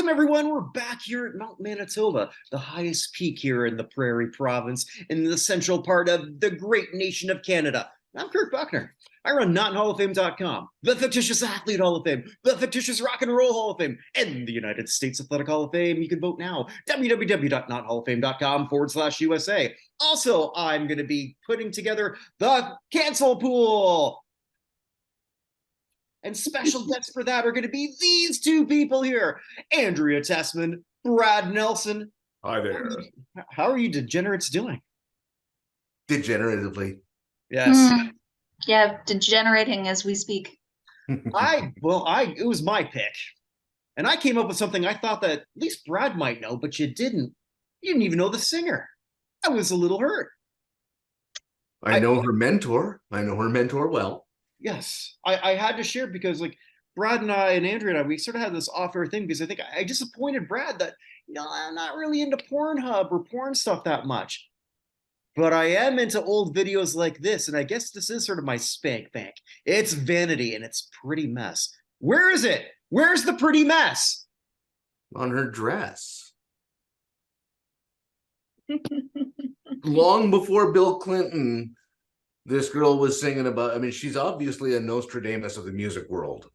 Welcome, everyone. We're back here at Mount Manitoba, the highest peak here in the Prairie Province, in the central part of the great nation of Canada. I'm Kirk Buchner. I run NotInHallOfFame.com, the fictitious Athlete Hall of Fame, the fictitious Rock and Roll Hall of Fame, and the United States Athletic Hall of Fame. You can vote now, www.NotInHallOfFame.com/USA. Also, I'm going to be putting together the Cancel Pool. And special guests for that are going to be these two people here, Andrea Tessmann, Brad Nelson. Hi there. How are you degenerates doing? Degeneratively. Yes. Yeah, degenerating as we speak. It was my pick. And I came up with something I thought that at least Brad might know, but you didn't. You didn't even know the singer. I was a little hurt. I know her mentor. I know her mentor well. Yes, I had to share because like Brad and I and Andrea and I, we sort of had this off-air thing because I think I disappointed Brad that, I'm not really into Pornhub or porn stuff that much. But I am into old videos like this, and I guess this is sort of my spank bank. It's Vanity, and it's pretty mess. Where is it? Where's the pretty mess? On her dress. Long before Bill Clinton, this girl was singing about, she's obviously a Nostradamus of the music world.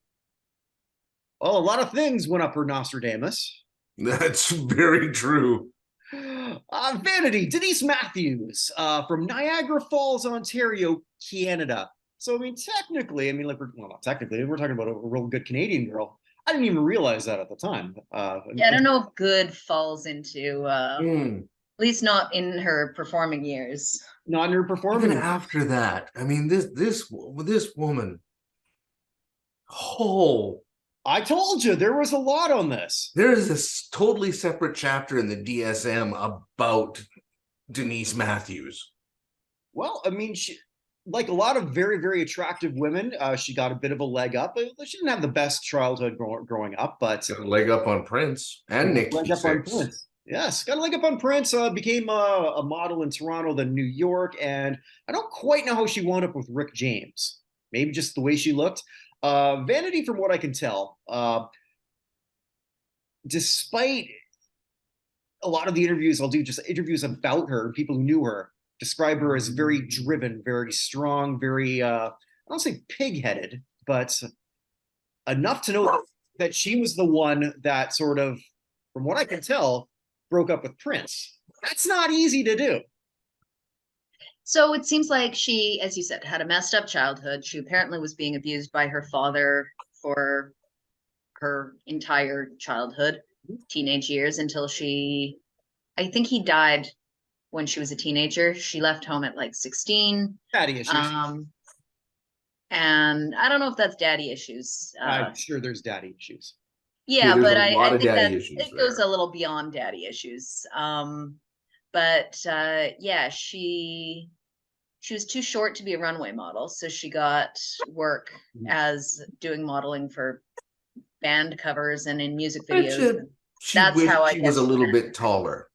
Oh, a lot of things went up her Nostradamus. That's very true. Vanity, Denise Matthews, from Niagara Falls, Ontario, Canada. So, technically, not technically, we're talking about a real good Canadian girl. I didn't even realize that at the time. I don't know if good falls into, at least not in her performing years. Not in her performing. Even after that, this woman. Oh, I told you there was a lot on this. There is this totally separate chapter in the DSM about Denise Matthews. Well, she, like a lot of very, very attractive women, she got a bit of a leg up. She didn't have the best childhood growing up, but got a leg up on Prince and Nick. Leg up on Prince. Yes, got a leg up on Prince. Became a model in Toronto, then New York, and I don't quite know how she wound up with Rick James. Maybe just the way she looked. Vanity, from what I can tell, despite a lot of the interviews I'll do, just interviews about her, people who knew her, describe her as very driven, very strong, very, I don't say pig-headed, but enough to know that she was the one that sort of, from what I can tell, broke up with Prince. That's not easy to do. So it seems like she, as you said, had a messed up childhood. She apparently was being abused by her father for her entire childhood, teenage years, until I think he died when she was a teenager. She left home at like 16. Daddy issues. And I don't know if that's daddy issues. I'm sure there's daddy issues. Yeah, but I think that it goes a little beyond daddy issues. Yeah, she was too short to be a runway model, so she got work as doing modeling for band covers and in music videos. That's how I guess she was a little bit taller.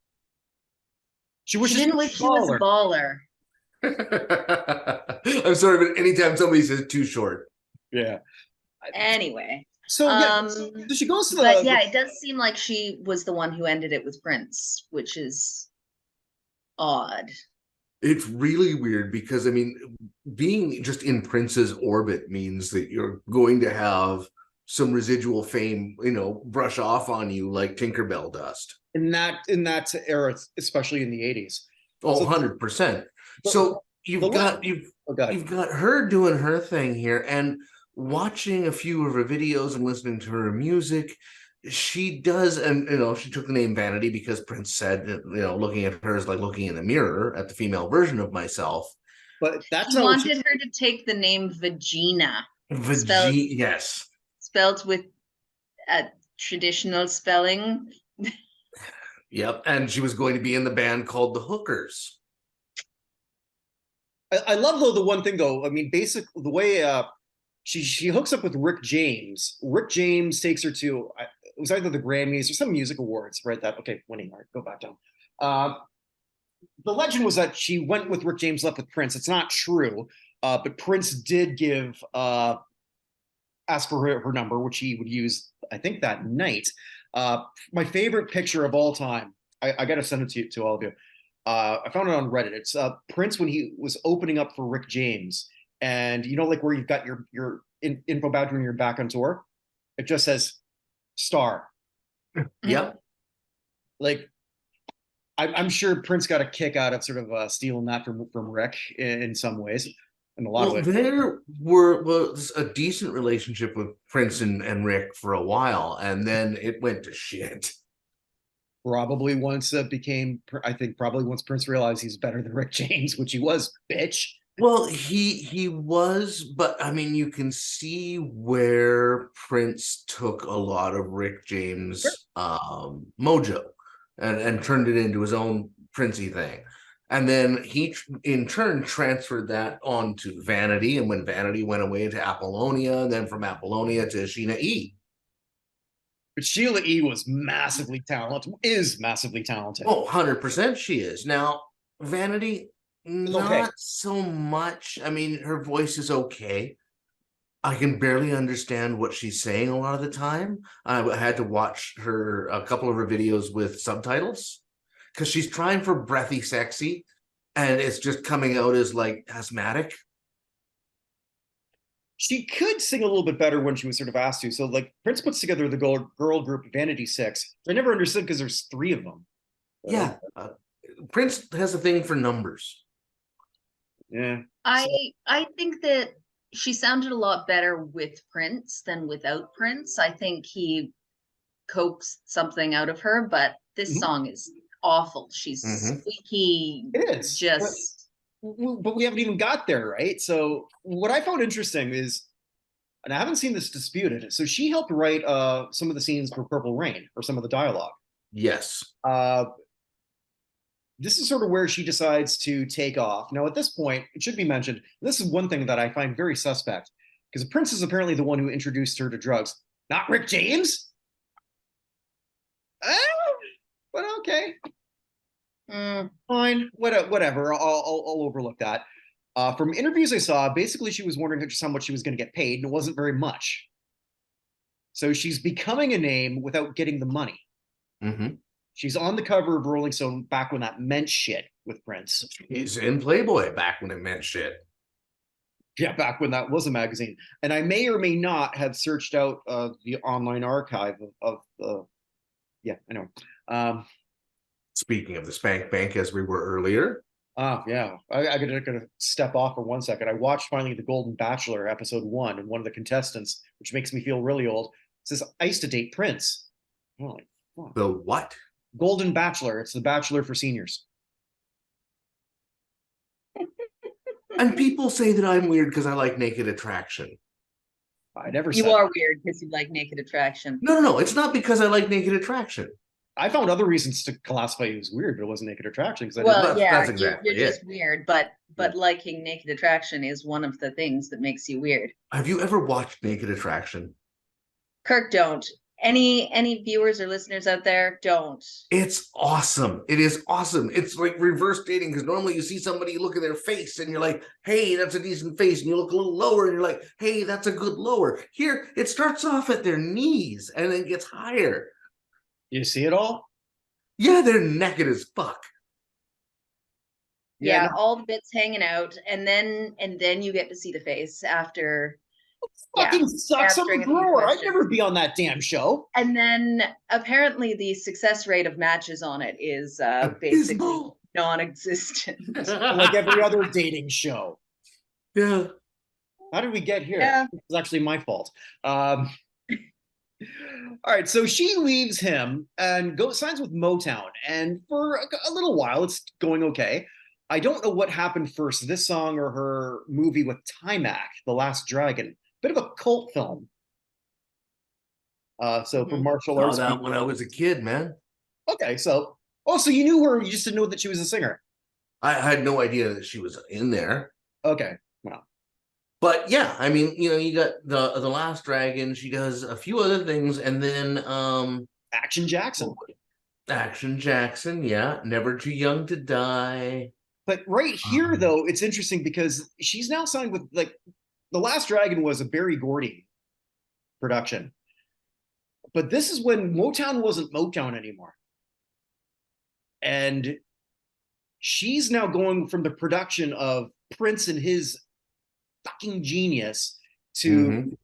She didn't wish she was a baller. I'm sorry, but anytime somebody says too short. Yeah. Anyway. So she goes to the. But yeah, it does seem like she was the one who ended it with Prince, which is odd. It's really weird because being just in Prince's orbit means that you're going to have some residual fame, brush off on you like Tinkerbell dust. In that era, especially in the 80s. Oh, 100%. So you've got her doing her thing here, and watching a few of her videos and listening to her music. She does, and she took the name Vanity because Prince said, looking at her is like looking in the mirror at the female version of myself. But that's he wanted her to take the name Vagina. Yes. Spelled with a traditional spelling. Yep, and she was going to be in the band called the Hookers. I love though the one thing though. Basically the way she hooks up with Rick James. Rick James takes her to it was either the Grammys or some music awards, right? Winning art. Go back down. The legend was that she went with Rick James, left with Prince. It's not true, but Prince did ask for her number, which he would use, I think, that night. My favorite picture of all time. I got to send it to all of you. I found it on Reddit. It's Prince when he was opening up for Rick James, and you know, like where you've got your info badge when you're back on tour. It just says star. Yep. Like, I'm sure Prince got a kick out of sort of stealing that from Rick in some ways, in a lot of ways. There was a decent relationship with Prince and Rick for a while, and then it went to shit. Probably once it became, I think probably once Prince realized he's better than Rick James, which he was, bitch. Well, he was, but I mean, you can see where Prince took a lot of Rick James' mojo and turned it into his own Princey thing. And then he, in turn, transferred that onto Vanity. And when Vanity went away to Apollonia, and then from Apollonia to Sheena E. But Sheila E. was massively talented, is massively talented. Oh, 100% she is. Now, Vanity, not so much. I mean, her voice is okay. I can barely understand what she's saying a lot of the time. I had to watch a couple of her videos with subtitles because she's trying for breathy sexy and it's just coming out as like asthmatic. She could sing a little bit better when she was sort of asked to. So like Prince puts together the girl group Vanity Six. I never understood because there's 3 of them. Yeah. Prince has a thing for numbers. Yeah. I think that she sounded a lot better with Prince than without Prince. I think he coaxed something out of her, but this song is awful. She's squeaky. It is. Just but we haven't even got there, right? So what I found interesting is, and I haven't seen this disputed, so she helped write some of the scenes for Purple Rain, or some of the dialogue. Yes. This is sort of where she decides to take off. Now, at this point, it should be mentioned, this is one thing that I find very suspect, because Prince is apparently the one who introduced her to drugs, not Rick James. But okay. Fine, whatever. I'll overlook that. From interviews I saw, basically she was wondering just how much she was going to get paid, and it wasn't very much. So she's becoming a name without getting the money. She's on the cover of Rolling Stone back when that meant shit with Prince. He's in Playboy back when it meant shit. Yeah, back when that was a magazine. And I may or may not have searched out the online archive of the. Yeah, I know. Speaking of the Spank Bank, as we were earlier. Yeah. I gotta step off for 1 second. I watched finally The Golden Bachelor episode 1, and one of the contestants, which makes me feel really old, says, I used to date Prince. I'm like, fuck. The what? Golden Bachelor. It's the Bachelor for seniors. And people say that I'm weird because I like Naked Attraction. I never said. You are weird because you like Naked Attraction. No. It's not because I like Naked Attraction. I found other reasons to classify you as weird, but it wasn't Naked Attraction. That's exactly you're just weird, but liking Naked Attraction is one of the things that makes you weird. Have you ever watched Naked Attraction? Kirk, don't. Any viewers or listeners out there, don't. It's awesome. It is awesome. It's like reverse dating, because normally you see somebody, you look at their face and you're like, hey, that's a decent face. And you look a little lower and you're like, hey, that's a good lower. Here, it starts off at their knees and then gets higher. You see it all? Yeah, they're naked as fuck. Yeah, all the bits hanging out, and then you get to see the face after. Fucking sucks. I'm a grower. I'd never be on that damn show. And then apparently the success rate of matches on it is basically non-existent. Like every other dating show. Yeah. How did we get here? Yeah. It's actually my fault. All right, so she leaves him and signs with Motown, and for a little while it's going okay. I don't know what happened first, this song or her movie with Timac, The Last Dragon. Bit of a cult film. So for martial arts. That when I was a kid, man. Okay, so you knew her, you just didn't know that she was a singer. I had no idea that she was in there. Okay, well. But yeah, I mean, you got the Last Dragon. She does a few other things, and then Action Jackson. Action Jackson, yeah. Never Too Young to Die. But right here, though, it's interesting because she's now signed with, like, The Last Dragon was a Barry Gordy production. But this is when Motown wasn't Motown anymore. And she's now going from the production of Prince and his fucking genius to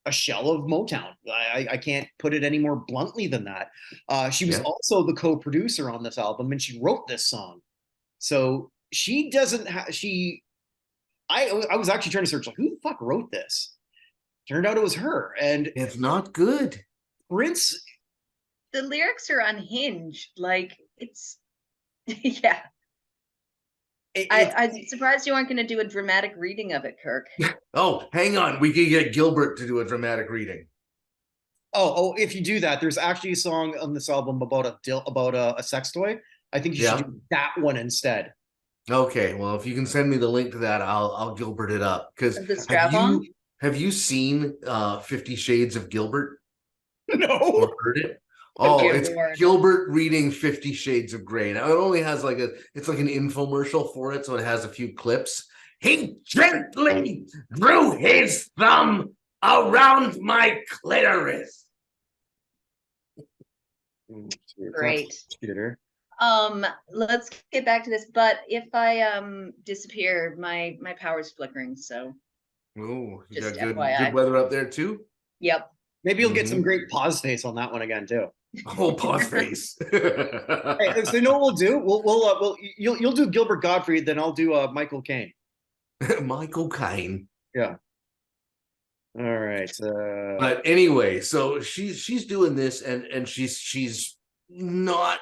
a shell of Motown. I can't put it any more bluntly than that. She was also the co-producer on this album, and she wrote this song. So she doesn't have, I was actually trying to search, like, who the fuck wrote this? Turned out it was her. And it's not good. Prince. The lyrics are unhinged. Like, it's, yeah. I'm surprised you aren't going to do a dramatic reading of it, Kirk. Oh, hang on. We can get Gilbert to do a dramatic reading. Oh, if you do that, there's actually a song on this album about a sex toy. I think you should do that one instead. Okay, well, if you can send me the link to that, I'll Gilbert it up. Because have you seen 50 Shades of Gilbert? No. Or heard it? Oh, it's Gilbert reading 50 Shades of Grey. Now, it only has it's like an infomercial for it, so it has a few clips. He gently drew his thumb around my clitoris. Great. Let's get back to this, but if I disappear, my power's flickering, so. Oh, you got good weather up there too? Yep. Maybe you'll get some great pause face on that one again too. Oh, pause face. Hey, so you know what we'll do? You'll do Gilbert Gottfried, then I'll do Michael Caine. Michael Caine. Yeah. All right. But anyway, so she's doing this, and she's not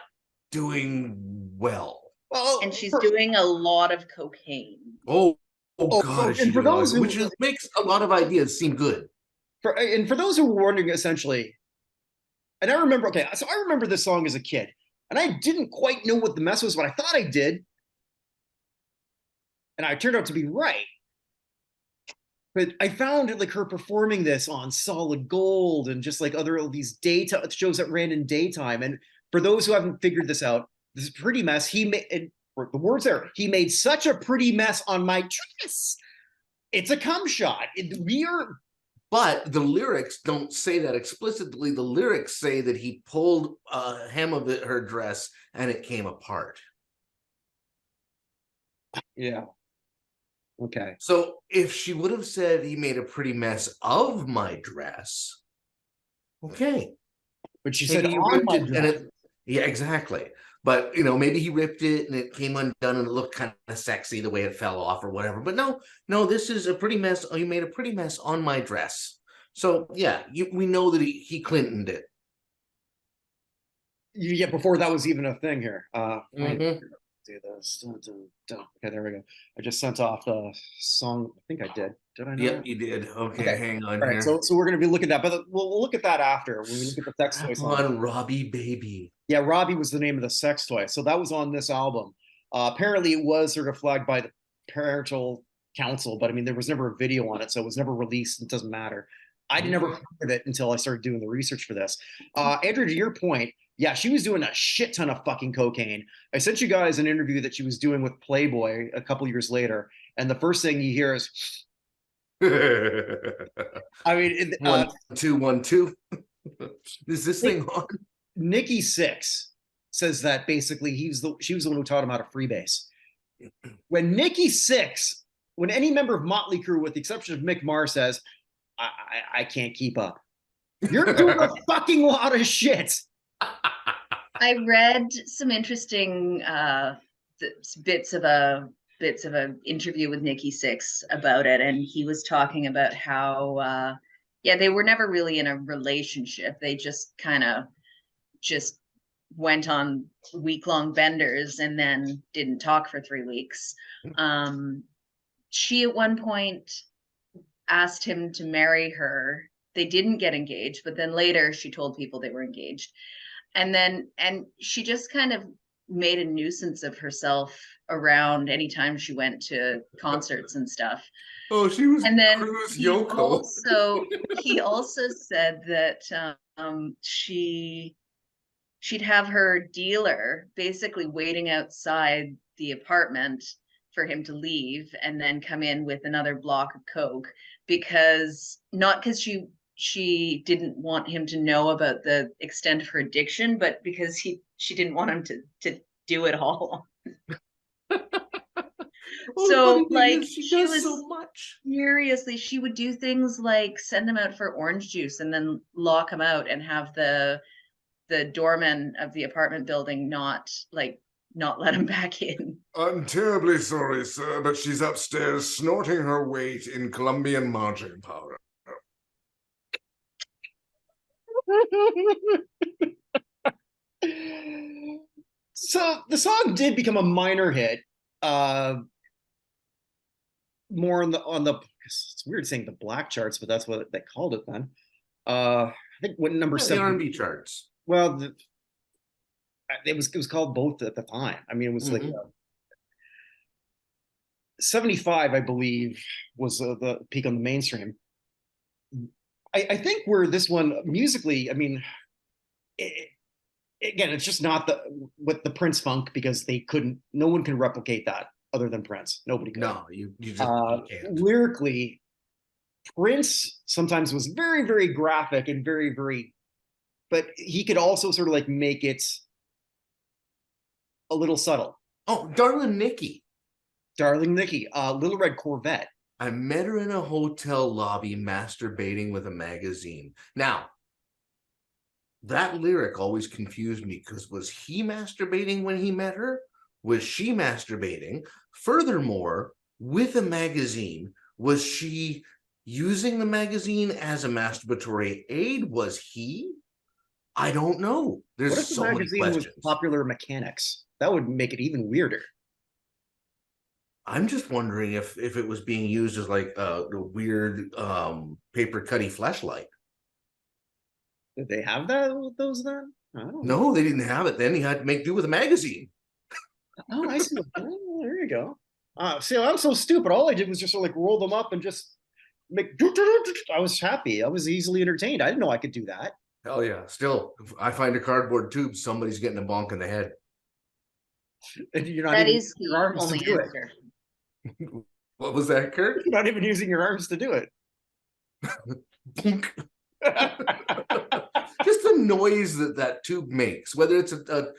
doing well. Well, and she's doing a lot of cocaine. Oh God! And for those which makes a lot of ideas seem good. For those who were wondering, essentially, and I remember, so I remember this song as a kid, and I didn't quite know what the mess was, but I thought I did, and I turned out to be right. But I found like her performing this on Solid Gold and just like other these daytime shows that ran in daytime. And for those who haven't figured this out, this is Pretty Mess. He made the words there. He made such a pretty mess on my dress. It's a cum shot. But the lyrics don't say that explicitly. The lyrics say that he pulled a hem of her dress and it came apart. Yeah. Okay. So if she would have said he made a pretty mess of my dress, okay. But she said on my dress. Yeah, exactly. But, you know, maybe he ripped it and it came undone and it looked kind of sexy the way it fell off or whatever. But no, this is a pretty mess. Oh, you made a pretty mess on my dress. So, yeah, we know that he Clintoned it. Yeah, before that was even a thing here. Do this. Okay, there we go. I just sent off the song. I think I did. Did I not? Yep, you did. Okay, hang on here. So we're going to be looking at that, but we'll look at that after when we look at the sex toy song. On Robbie Baby. Yeah, Robbie was the name of the sex toy. So that was on this album. Apparently, it was sort of flagged by the parental council, but I mean, there was never a video on it, so it was never released. It doesn't matter. I never heard of it until I started doing the research for this. Andrea, to your point, yeah, she was doing a shit ton of fucking cocaine. I sent you guys an interview that she was doing with Playboy a couple years later, and the first thing you hear is, I mean, 1 2 1 2. Is this thing on? Nikki Sixx says that basically she was the one who taught him how to freebase. When Nikki Sixx, when any member of Motley Crue, with the exception of Mick Marr, says, I can't keep up, you're doing a fucking lot of shit. I read some interesting bits of an interview with Nikki Sixx about it, and he was talking about how they were never really in a relationship. They just kind of went on week-long benders and then didn't talk for 3 weeks. She at one point asked him to marry her. They didn't get engaged, but then later she told people they were engaged. And she just kind of made a nuisance of herself around anytime she went to concerts and stuff. Oh, she was. And then Cruise Yoko. He also said that she'd have her dealer basically waiting outside the apartment for him to leave and then come in with another block of coke, because not because she she didn't want him to know about the extent of her addiction, but because she didn't want him to do it all. Well, So like she she does was so much. seriously, she would do things like send him out for orange juice and then lock him out and have the doorman of the apartment building not let him back in. I'm terribly sorry, sir, but she's upstairs snorting her weight in Colombian marching powder. So the song did become a minor hit. More on the it's weird saying the black charts, but that's what they called it then. I think what number The 7 R&B charts. Well, it was called both at the time. I mean, it was like 75, I believe, was the peak on the mainstream. I think where this one musically, I mean, again, it's just not with the Prince funk, because no one can replicate that other than Prince. Nobody could. No, you just you can't. Lyrically, Prince sometimes was very, very graphic and very, very, but he could also sort of like make it a little subtle. Oh, Darling Nikki. Darling Nikki, Little Red Corvette. I met her in a hotel lobby masturbating with a magazine. Now, that lyric always confused me, because was he masturbating when he met her? Was she masturbating? Furthermore, with a magazine, was she using the magazine as a masturbatory aid? Was he? I don't know. There's so many questions. What if the magazine was Popular Mechanics? That would make it even weirder. I'm just wondering if it was being used as like a weird paper cutty fleshlight. Did they have those then? No, they didn't have it then. He had to make do with a magazine. Oh, I see. Oh, there you go. See, I'm so stupid. All I did was just sort of like roll them up and just make. I was happy. I was easily entertained. I didn't know I could do that. Hell yeah. Still, if I find a cardboard tube, somebody's getting a bonk in the head. And you're not That even is the only answer. What was that, Kirk? You're not even using your arms to do it. Just the noise that tube makes, whether it's a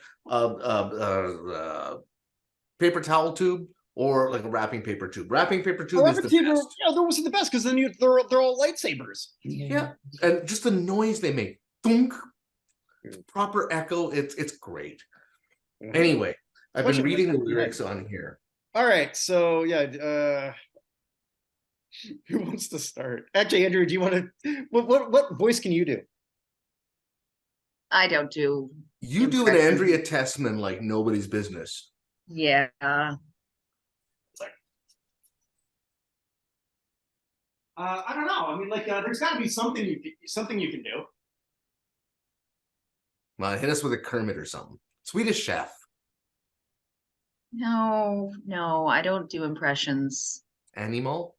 paper towel tube or like a wrapping paper tube. Wrapping paper tube is the best. Yeah, those are the best, because then they're all lightsabers. Yeah, and just the noise they make. Thunk. Proper echo. It's great. Anyway, I've been reading the lyrics on here. All right, so yeah, who wants to start? Actually, Andrea, do you want to? What voice can you do? I don't do. You do an Andrea Tessmann like nobody's business. Yeah. I don't know. I mean, like, there's got to be something you can do. Well, hit us with a Kermit or something. Swedish Chef. No, I don't do impressions. Animal.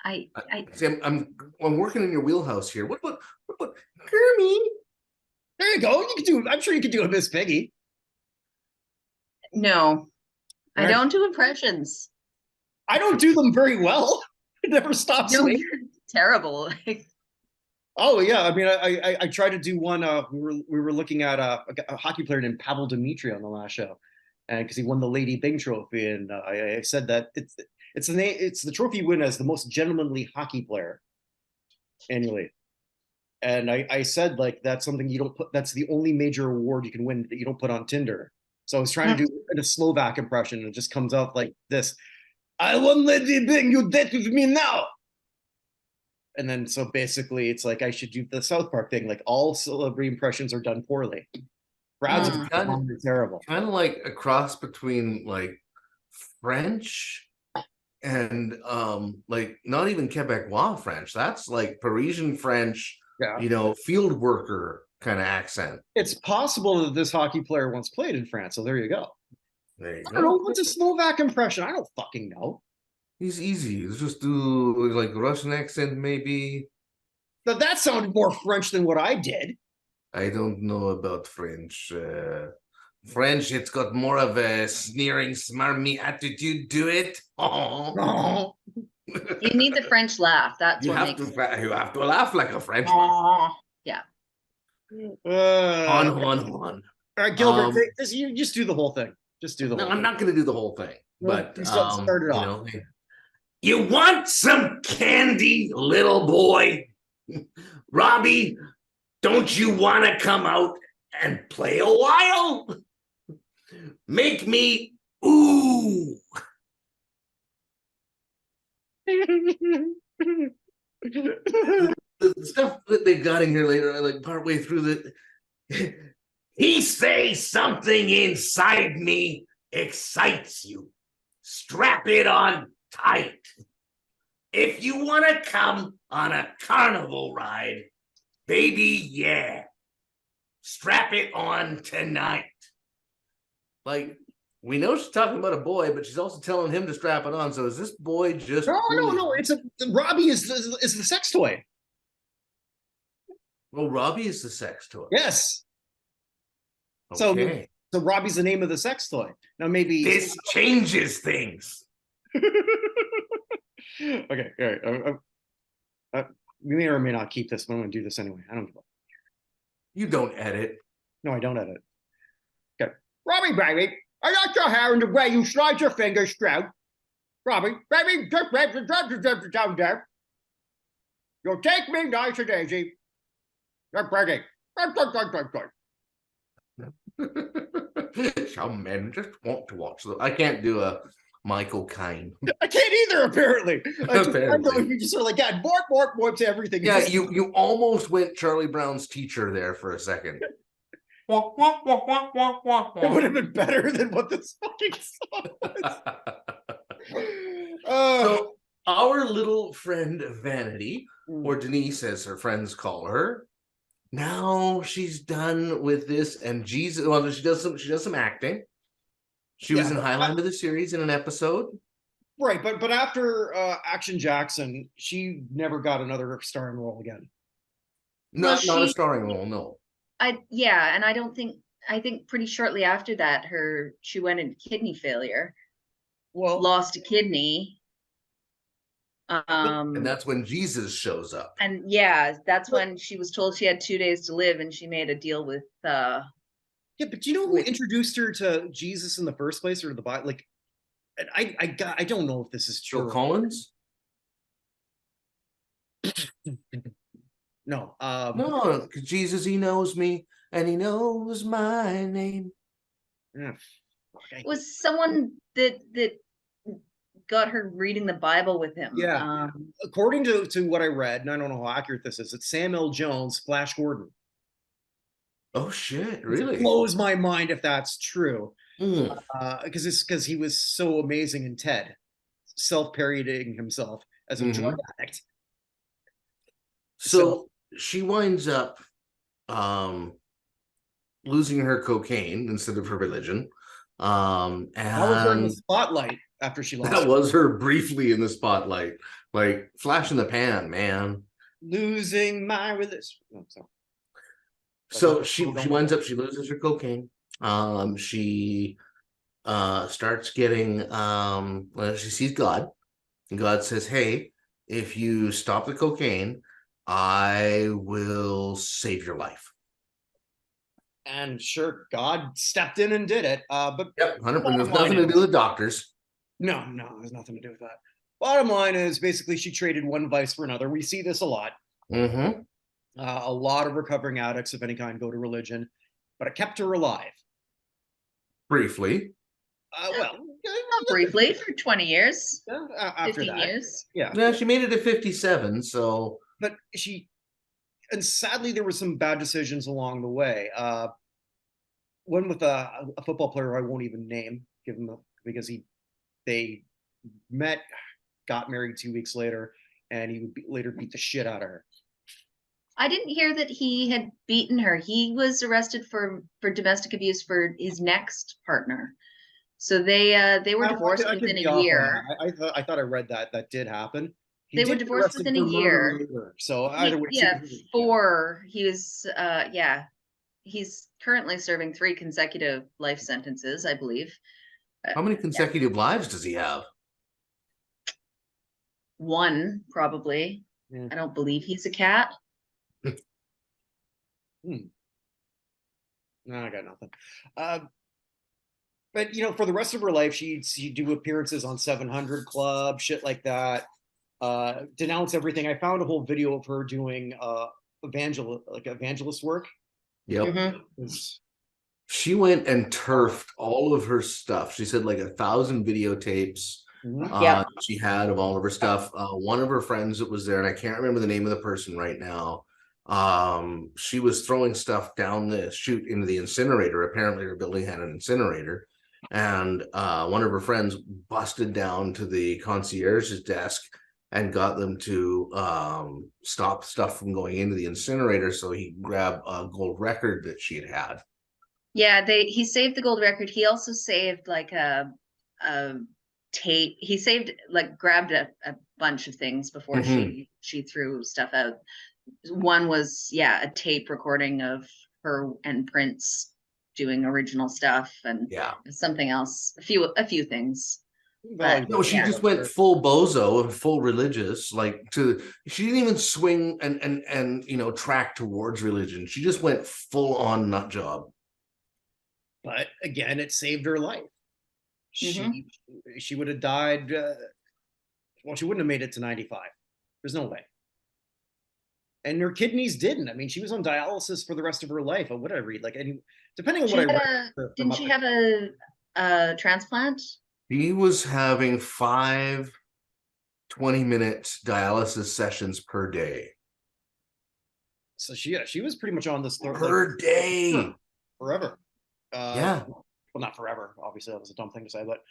I see, I'm working in your wheelhouse here. What Kermit? There you go. You can do. I'm sure you could do a Miss Piggy. No, I don't do impressions. I don't do them very well. It never stops. No, you're terrible. Oh yeah, I mean, I tried to do one. We were looking at a hockey player named Pavel Dimitri on the last show, and because he won the Lady Byng Trophy, and I said that it's the trophy win as the most gentlemanly hockey player annually, and I said like that's something you don't put. That's the only major award you can win that you don't put on Tinder. So I was trying to do a Slovak impression, and it just comes out like this: "I won Lady Byng. You date with me now." And then, so basically, it's like I should do the South Park thing. Like all celebrity impressions are done poorly. Brad's terrible. Kind of like a cross between like French and like not even Quebecois French. That's like Parisian French. Yeah. Field worker kind of accent. It's possible that this hockey player once played in France. So there you go. There you go. I don't know. What's a Slovak impression? I don't fucking know. He's easy. Just do like Russian accent, maybe. But that sounded more French than what I did. I don't know about French. French, it's got more of a sneering, smarmy attitude to it. Oh. You need the French laugh. That's You what have makes you have to laugh like a Frenchman. yeah. On. All right, Gilbert, you just do the whole thing. Just do the No, whole I'm thing. not going to do the whole thing, but Start it you off. know, you want some candy, little boy? Robbie, don't you want to come out and play a while? Make me ooh. The stuff that they got in here later, like partway through the he say something inside me excites you. Strap it on tight. If you want to come on a carnival ride, baby, yeah. Strap it on tonight. Like, we know she's talking about a boy, but she's also telling him to strap it on. So is this boy just No. It's Robbie is the sex toy. Well, Robbie is the sex toy. Yes. Okay. So Robbie's the name of the sex toy. Now maybe this changes things. Okay, all right. We may or may not keep this, but I'm going to do this anyway. I don't give a. You don't edit. No, I don't edit. Okay, Robbie, baby, I got your hair in the way you slide your fingers through. Robbie, baby, just down there. You'll take me nice and easy. You're bragging. Some men just want to watch them. I can't do a Michael Caine. I can't either, apparently. Apparently. You just sort of like, yeah, morp to everything. Yeah, you almost went Charlie Brown's teacher there for a second. It would have been better than what this fucking song was. So our little friend Vanity, or Denise as her friends call her, now she's done with this, and Jesus, well, she does some acting. She was in Highlander the series in an episode. Right, but after Action Jackson, she never got another starring role again. Not a starring role, no. And I think pretty shortly after that, she went into kidney failure. Well, lost a kidney. And that's when Jesus shows up. And yeah, that's when she was told she had 2 days to live, and she made a deal with yeah, but do you know who introduced her to Jesus in the first place, or the Bible? Like, I don't know if this is true. Phil Collins? No. No, because Jesus, he knows me, and he knows my name. Yeah. It was someone that got her reading the Bible with him. Yeah. According to what I read, and I don't know how accurate this is, it's Sam L. Jones, Flash Gordon. Oh shit! Really? It blows my mind if that's true. Mm. Because he was so amazing in Ted, self-parodying himself as a drug addict. So she winds up losing her cocaine instead of her religion. And that was her in the spotlight after she lost. That was her briefly in the spotlight, like flash in the pan, man. Losing my religion. Oh, so she winds up, she loses her cocaine. She starts getting she sees God, and God says, hey, if you stop the cocaine, I will save your life. And sure, God stepped in and did it. But 100%. There's nothing to do with doctors. No, there's nothing to do with that. Bottom line is basically she traded one vice for another. We see this a lot. A lot of recovering addicts of any kind go to religion, but it kept her alive. Briefly. Not briefly, for 20 years. After 15 that. years. Yeah, she made it to 57, so. But and sadly, there were some bad decisions along the way. One with a football player I won't even name, because they met, got married 2 weeks later, and he would later beat the shit out of her. I didn't hear that he had beaten her. He was arrested for domestic abuse for his next partner. So they were divorced within a year. I thought I read that did happen. They were divorced within a year. So either way, he was he's currently serving 3 consecutive life sentences, I believe. How many consecutive lives does he have? one, probably. Yeah. I don't believe he's a cat. No, I got nothing. But you know, for the rest of her life, she'd do appearances on 700 Club, shit like that. Denounce everything. I found a whole video of her doing evangelist work. Yep. Mm-hmm. She went and turfed all of her stuff. She said like 1,000 videotapes she had of all of her stuff. One of her friends that was there, and I can't remember the name of the person right now. She was throwing stuff down the chute into the incinerator. Apparently her building had an incinerator. And one of her friends busted down to the concierge's desk and got them to stop stuff from going into the incinerator. So he grabbed a gold record that she had. Yeah, he saved the gold record. He also saved like a tape. He saved grabbed a bunch of things before she threw stuff out. One was a tape recording of her and Prince doing original stuff, and something else, a few things. But no, she just went full bozo and full religious. She didn't even swing and track towards religion. She just went full on nut job. But again, it saved her life. She would have died. Well, she wouldn't have made it to 95. There's no way. And her kidneys didn't. I mean, she was on dialysis for the rest of her life. Or what did I read? Depending on what I read. Didn't she have a transplant? She was having 5 20-minute dialysis sessions per day. So she was pretty much on this per day forever. Well, not forever. Obviously, that was a dumb thing to say, but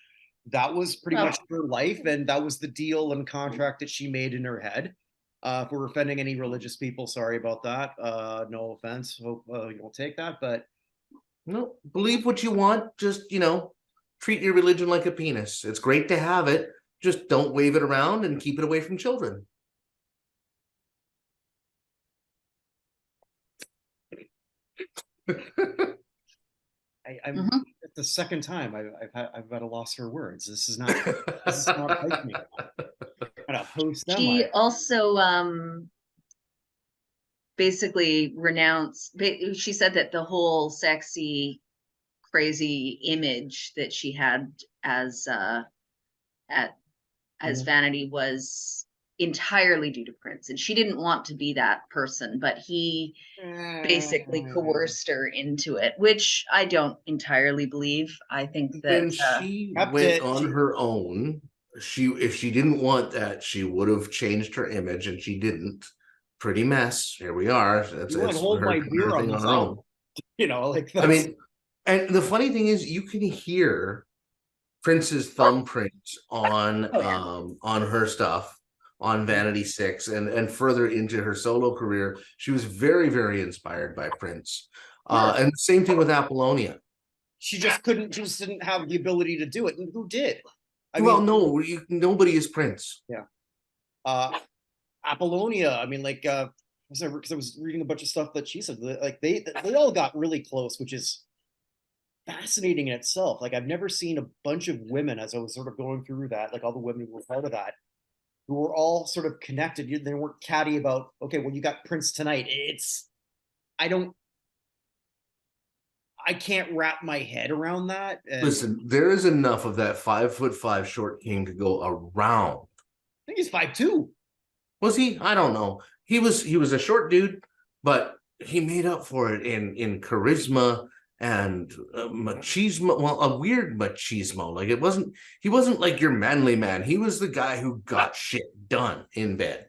that was pretty much her life, and that was the deal and contract that she made in her head. If we're offending any religious people, sorry about that. No offense. Hope you won't take that, but no, believe what you want. Just treat your religion like a penis. It's great to have it. Just don't wave it around and keep it away from children. I'm it's the second time I've had a loss for words. This is not like me. She also basically renounced. She said that the whole sexy, crazy image that she had as Vanity was entirely due to Prince, and she didn't want to be that person, but he basically coerced her into it, which I don't entirely believe. I think that when she went on her own, if she didn't want that, she would have changed her image, and she didn't. Pretty mess. Here we are. That's hold my beer on her own. I mean, and the funny thing is, you can hear Prince's thumbprint on her stuff on Vanity 6 and further into her solo career. She was very, very inspired by Prince. And the same thing with Apollonia. She just didn't have the ability to do it. And who did? Nobody is Prince. Yeah. Apollonia, I mean, because I was reading a bunch of stuff that she said, they all got really close, which is fascinating in itself. I've never seen a bunch of women, as I was sort of going through that, all the women who were part of that, who were all sort of connected. They weren't catty about, okay, well, you got Prince tonight. I can't wrap my head around that. Listen, there is enough of that 5'5" short king to go around. I think he's 5'2". Was he? I don't know. He was a short dude, but he made up for it in charisma and machismo. Well, a weird machismo. He wasn't like your manly man. He was the guy who got shit done in bed.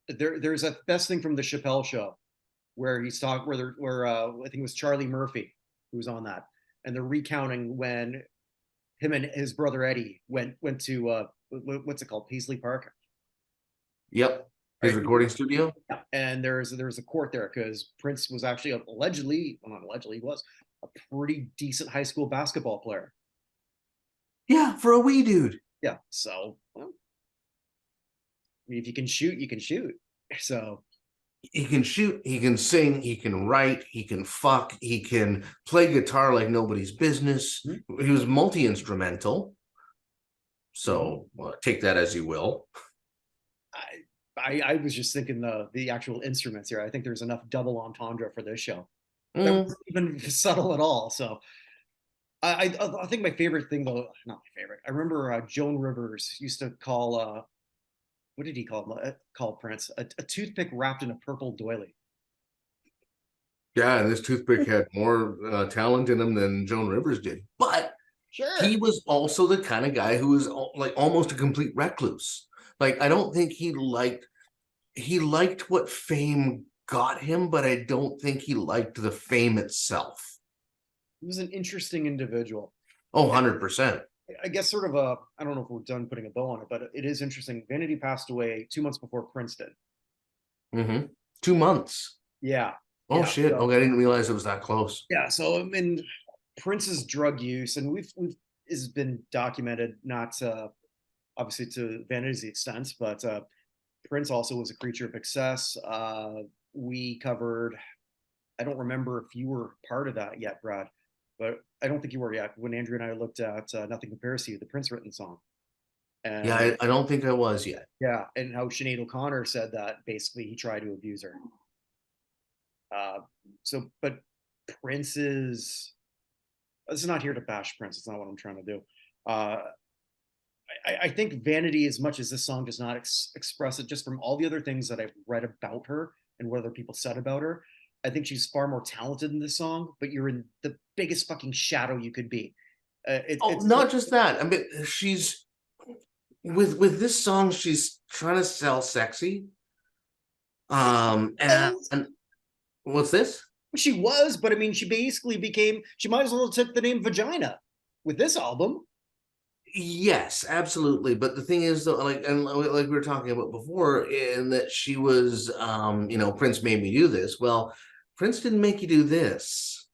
There's a best thing from the Chappelle show where he's talking where I think it was Charlie Murphy who was on that, and they're recounting when him and his brother Eddie went to what's it called, Paisley Park. Yep, his recording studio. Yeah. And there's a court there because Prince was actually he was a pretty decent high school basketball player. Yeah, for a wee dude. Yeah, so I mean, if you can shoot, you can shoot. So he can shoot, he can sing, he can write, he can fuck, he can play guitar like nobody's business. Mm-hmm. He was multi-instrumental. So take that as you will. I was just thinking the actual instruments here. I think there's enough double entendre for this show. That Mm. wasn't even subtle at all. So I think my favorite thing though, not my favorite. I remember Joan Rivers used to call what did he call him? Call Prince a toothpick wrapped in a purple doily. Yeah, and this toothpick had more talent in him than Joan Rivers did. But he Sure. was also the kind of guy who was like almost a complete recluse. Like I don't think he liked what fame got him, but I don't think he liked the fame itself. He was an interesting individual. Oh, 100%. I guess sort of I don't know if we're done putting a bow on it, but it is interesting. Vanity passed away 2 months before Prince did. Mm-hmm. 2 months. Yeah. Oh Yeah. shit. So, Okay, I didn't realize it was that close. yeah. So I mean, Prince's drug use, and we've has been documented, not obviously to Vanity's extent, but Prince also was a creature of excess. We covered, I don't remember if you were part of that yet, Brad, but I don't think you were yet when Andrea and I looked at Nothing Compares to You, the Prince written song. Yeah, And I don't think I was yet. yeah, and how Sinead O'Connor said that basically he tried to abuse her. But Prince is, this is not here to bash Prince. It's not what I'm trying to do. I think Vanity, as much as this song does not express it, just from all the other things that I've read about her and what other people said about her, I think she's far more talented in this song. But you're in the biggest fucking shadow you could be. It's Not just that. I mean, she's with this song, she's trying to sell sexy. And what's this? She was, but I mean, she basically became. She might as well have took the name Vagina with this album. Yes, absolutely. But the thing is, though, like we were talking about before, in that she was, Prince made me do this. Well, Prince didn't make you do this.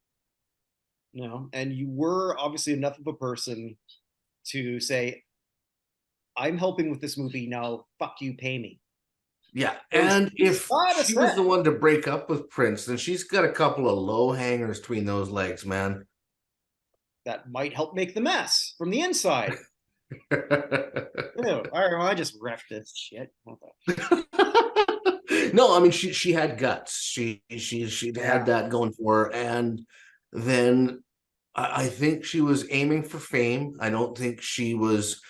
No, and you were obviously enough of a person to say, "I'm helping with this movie now. Fuck you, pay me." Yeah, and if she was the one one to break up with Prince, then she's got a couple of low hangers between those legs, man. that might help make the mess from the inside. Ew, all right, well, I just refed this shit. No, I mean she had guts. She had that going for her, and then I think she was aiming for fame. I don't think she was.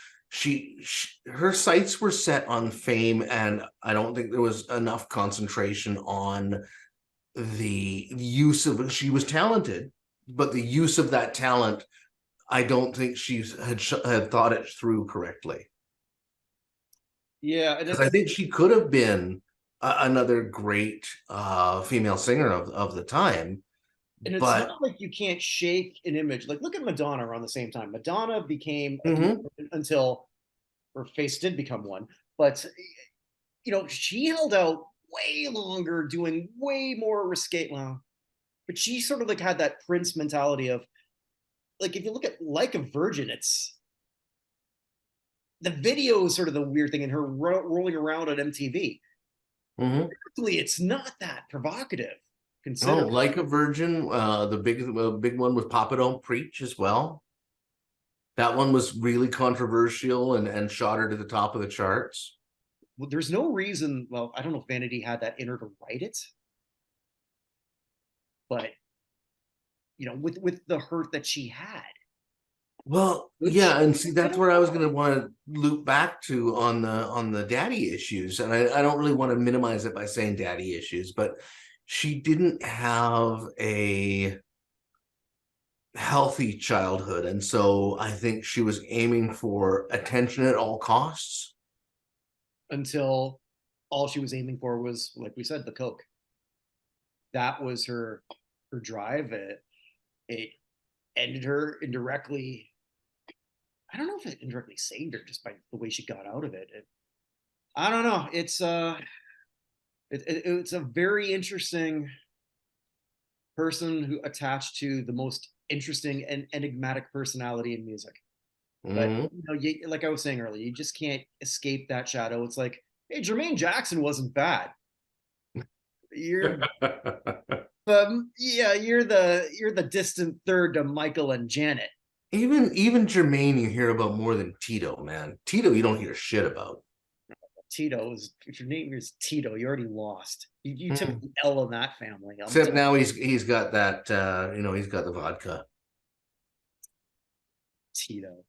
Her sights were set on fame, and I don't think there was enough concentration on the use of. She was talented, but the use of that talent, I don't think she had thought it through correctly. Yeah, Because I think she could have been another great female singer of the time. and it's But not like you can't shake an image. Like, look at Madonna around the same time. Madonna became until her face did become one, but she held out way longer, doing way more risque. Well, but she sort of like had that Prince mentality of, like, if you look at Like a Virgin, it's the video is sort of the weird thing, and her rolling around on MTV. Actually, it's not that provocative. Oh, Like a Virgin, the big one with Papa Don't Preach as well. That one was really controversial and shot her to the top of the charts. Well, there's no reason. Well, I don't know if Vanity had that in her to write it, but with the hurt that she had. Well, yeah, and see, that's where I was going to want to loop back to on the daddy issues, and I don't really want to minimize it by saying daddy issues, but she didn't have a healthy childhood, and so I think she was aiming for attention at all costs. Until all she was aiming for was, like we said, the coke. That was her drive. It ended her indirectly. I don't know if it indirectly saved her just by the way she got out of it. I don't know. It's it's a very interesting person who attached to the most interesting and enigmatic personality in music. But like I was saying earlier, you just can't escape that shadow. It's like, hey, Jermaine Jackson wasn't bad. You're you're the distant third to Michael and Janet. Even Jermaine you hear about more than Tito, man. Tito you don't hear shit about. Tito is, if your name is Tito, you already lost. You took an L in that family. Except now he's got that he's got the vodka. Tito.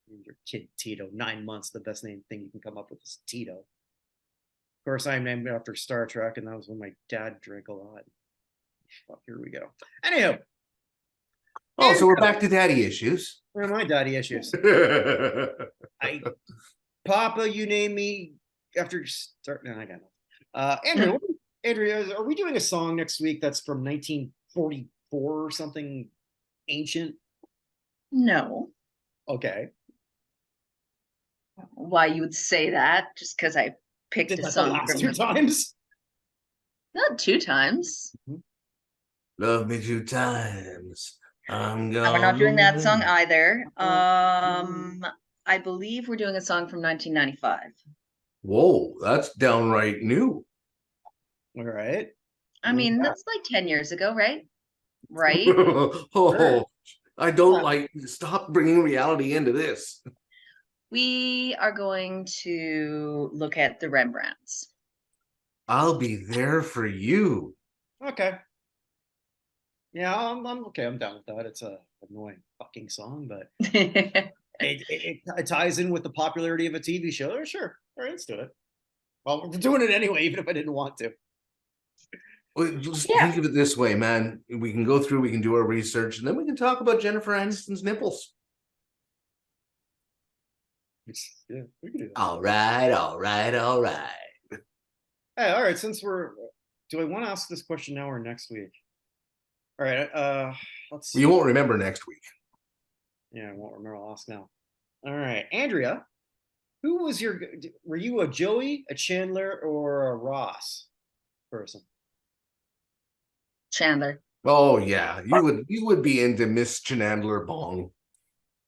Your kid Tito. 9 months, the best name thing you can come up with is Tito. Of course, I'm named after Star Trek, and that was when my dad drank a lot. Oh, here we go. Anyhow. Oh, so we're back to daddy issues. Where are my daddy issues? Papa, you name me after start. No, I got it. Andrea, are we doing a song next week that's from 1944 or something ancient? No. Okay. Why you would say that? Just because I picked a song from 2 times? Not 2 times. Love me 2 times. I'm No, we're not doing that song either. I believe we're doing a song from 1995. Whoa, that's downright new. All right. I mean, that's like 10 years ago, right? Right? I don't like. Stop bringing reality into this. We are going to look at the Rembrandts. I'll be there for you. Okay. Yeah, I'm okay. I'm down with that. It's a annoying fucking song, but it ties in with the popularity of a TV show. Oh, sure. All right, let's do it. Well, we're doing it anyway, even if I didn't want to. Well, just think of it this way, man. We can go through, we can do our research, and then we can talk about Jennifer Aniston's nipples. Yeah, we can do that. All right. Hey, all right. Since do I want to ask this question now or next week? All right. Let's see. You won't remember next week. Yeah, I won't remember. I'll ask now. All right, Andrea. Were you a Joey, a Chandler, or a Ross person? Chandler. Oh yeah, you would be into Miss Chandler Bong.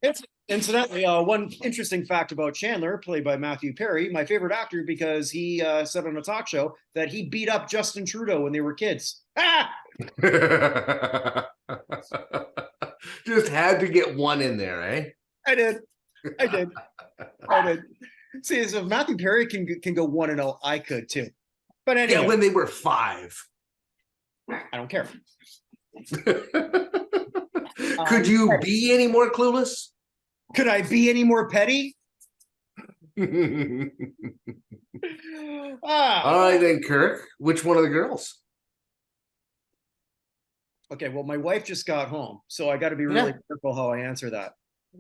It's incidentally one interesting fact about Chandler, played by Matthew Perry, my favorite actor, because he said on a talk show that he beat up Justin Trudeau when they were kids. Ah! Just had to get one in there, eh? I did. See, so if Matthew Perry can go 1-0, I could too. But anyway, yeah, when they were 5. I don't care. Could you be any more clueless? Could I be any more petty? All right then, Kirk. Which one of the girls? Okay, well, my wife just got home, so I got to be really careful how I answer that.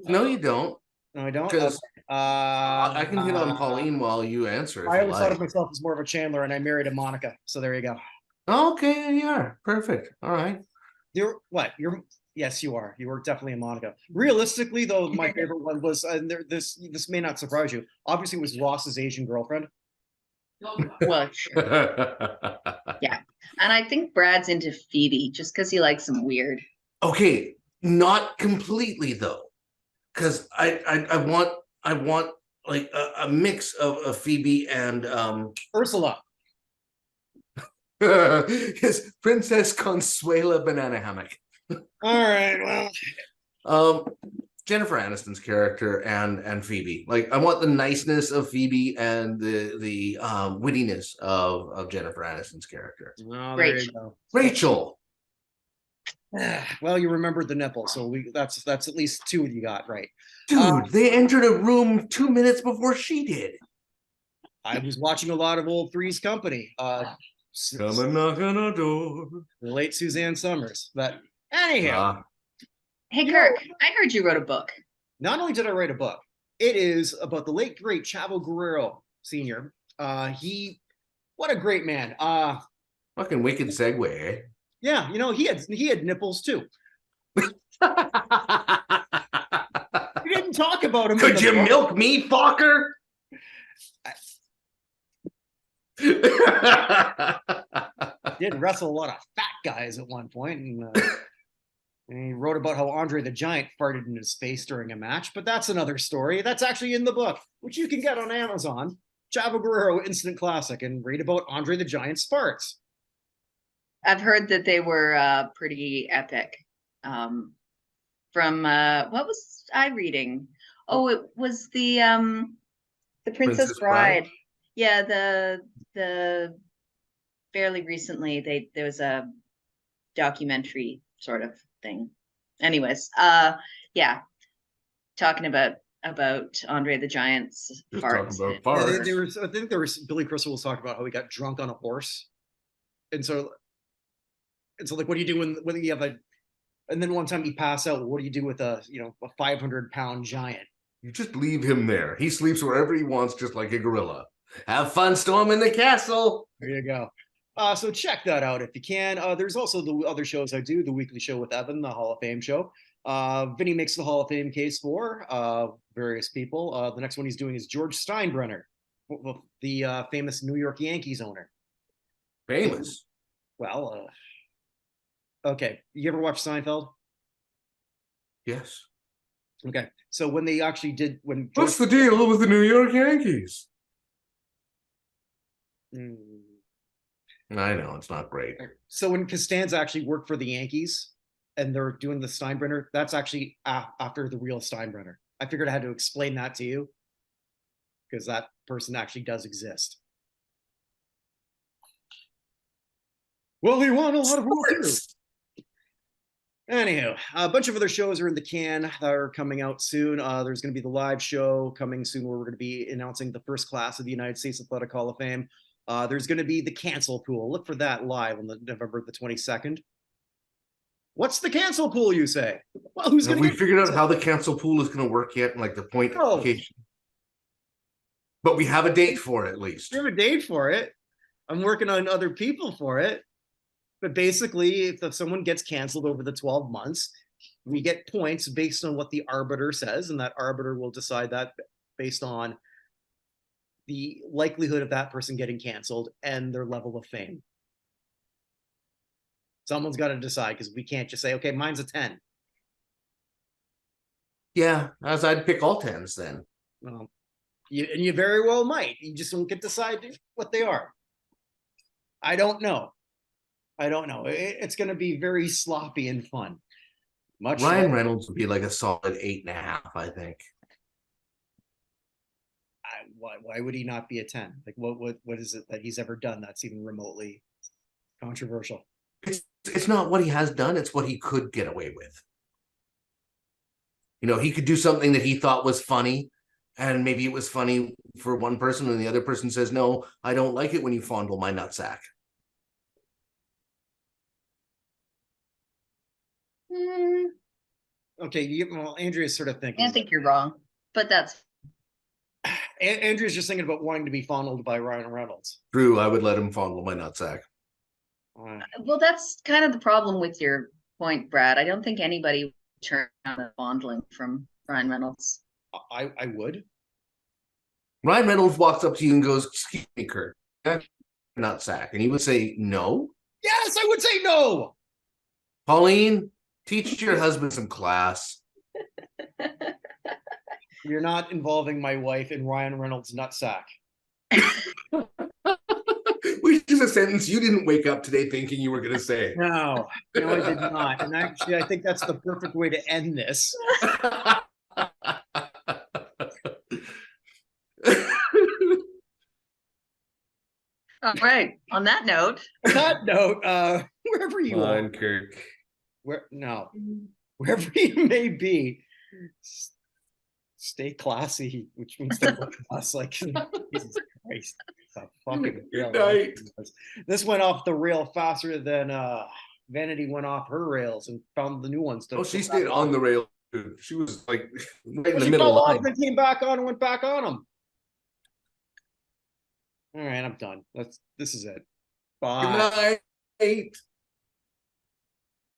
No, you don't. No, I don't. Because I can hit on Pauline while you answer. I always thought of myself as more of a Chandler, and I married a Monica. So there you go. Okay, there you are. Perfect. All right. Yes, you are. You were definitely a Monica. Realistically, though, my favorite one was, and this may not surprise you. Obviously, it was Ross's Asian girlfriend. Well, sure. Yeah, and I think Brad's into Phoebe just because he likes some weird. Okay, not completely though, because I want like a mix of Phoebe and Ursula. His Princess Consuela Banana Hammock. All right, well, Jennifer Aniston's character and Phoebe. Like, I want the niceness of Phoebe and the wittiness of Jennifer Aniston's character. Oh, there you go. Rachel. Well, you remembered the nipple, so that's at least 2 you got right. Dude, they entered a room 2 minutes before she did. I was watching a lot of old Three's Company. Come and knock on our door. The late Suzanne Summers. But anyhow. Hey, Kirk, I heard you wrote a book. Not only did I write a book, it is about the late, great Chavo Guerrero Sr. What a great man. Fucking wicked segue, eh? Yeah, he had nipples too. We didn't talk about him. Could you milk me, fucker? Did wrestle a lot of fat guys at one point, and he wrote about how Andre the Giant farted in his face during a match. But that's another story. That's actually in the book, which you can get on Amazon. Chavo Guerrero Instant Classic, and read about Andre the Giant's farts. I've heard that they were pretty epic. From what was I reading? Oh, it was the Princess Bride. Yeah, the fairly recently there was a documentary sort of thing. Anyways, yeah, talking about Andre the Giant's Just farts. talking about Yeah, farts. they were. I think there was Billy Crystal was talking about how he got drunk on a horse, and so like, what do you do when you have a? And then one time he passed out. What do you do with a 500-pound giant? You just leave him there. He sleeps wherever he wants, just like a gorilla. Have fun storming the castle. There you go. So check that out if you can. There's also the other shows I do. The weekly show with Evan, the Hall of Fame show. Vinny makes the Hall of Fame case for various people. The next one he's doing is George Steinbrenner, the famous New York Yankees owner. Famous. Well, okay. You ever watch Seinfeld? Yes. Okay. So when they actually did, when What's the deal with the New York Yankees? I know, it's not great. So when Costanza actually worked for the Yankees and they're doing the Steinbrenner, that's actually after the real Steinbrenner. I figured I had to explain that to you because that person actually does exist. Well, he won a lot of awards. Anywho, a bunch of other shows are in the can that are coming out soon. There's going to be the live show coming soon where we're going to be announcing the first class of the United States Athletic Hall of Fame. There's going to be the cancel pool. Look for that live on November the 22nd. What's the cancel pool, you say? Well, who's Have we figured out how the cancel pool is going to work yet? And like the point application. But we have a date for it, at least. We have a date for it. I'm working on other people for it. But basically, if someone gets canceled over the 12 months, we get points based on what the arbiter says, and that arbiter will decide that based on the likelihood of that person getting canceled and their level of fame. Someone's got to decide because we can't just say, okay, mine's a 10. Yeah, as I'd pick all 10s then. Well, you very well might. You just don't get to decide what they are. I don't know. It's going to be very sloppy and fun. Ryan Reynolds would be like a solid 8.5, I think. Why would he not be a 10? Like, what is it that he's ever done that's even remotely controversial? It's not what he has done, it's what he could get away with. He could do something that he thought was funny, and maybe it was funny for one person, and the other person says, no, I don't like it when you fondle my nutsack. Okay, Andrea's sort of thinking. I think you're wrong, but that's. Andrea's just thinking about wanting to be fondled by Ryan Reynolds. True, I would let him fondle my nutsack. Well, that's kind of the problem with your point, Brad. I don't think anybody would turn down a fondling from Ryan Reynolds. I would. Ryan Reynolds walks up to you and goes, excuse me, Kirk, nutsack. And you would say no? Yes, I would say no. Pauline, teach your husband some class. You're not involving my wife in Ryan Reynolds' nutsack. Which is a sentence you didn't wake up today thinking you were going to say. No, I did not. And actually, I think that's the perfect way to end this. All right. On that note, wherever you are, Kirk. Wherever you may be, stay classy, which means to look at us like Jesus Christ. Good night. This went off the rail faster than Vanity went off her rails and found the new ones. She stayed on the rail. She was like right in the middle line. Then came back on and went back on them. All right, I'm done. This is it. Bye. Good night.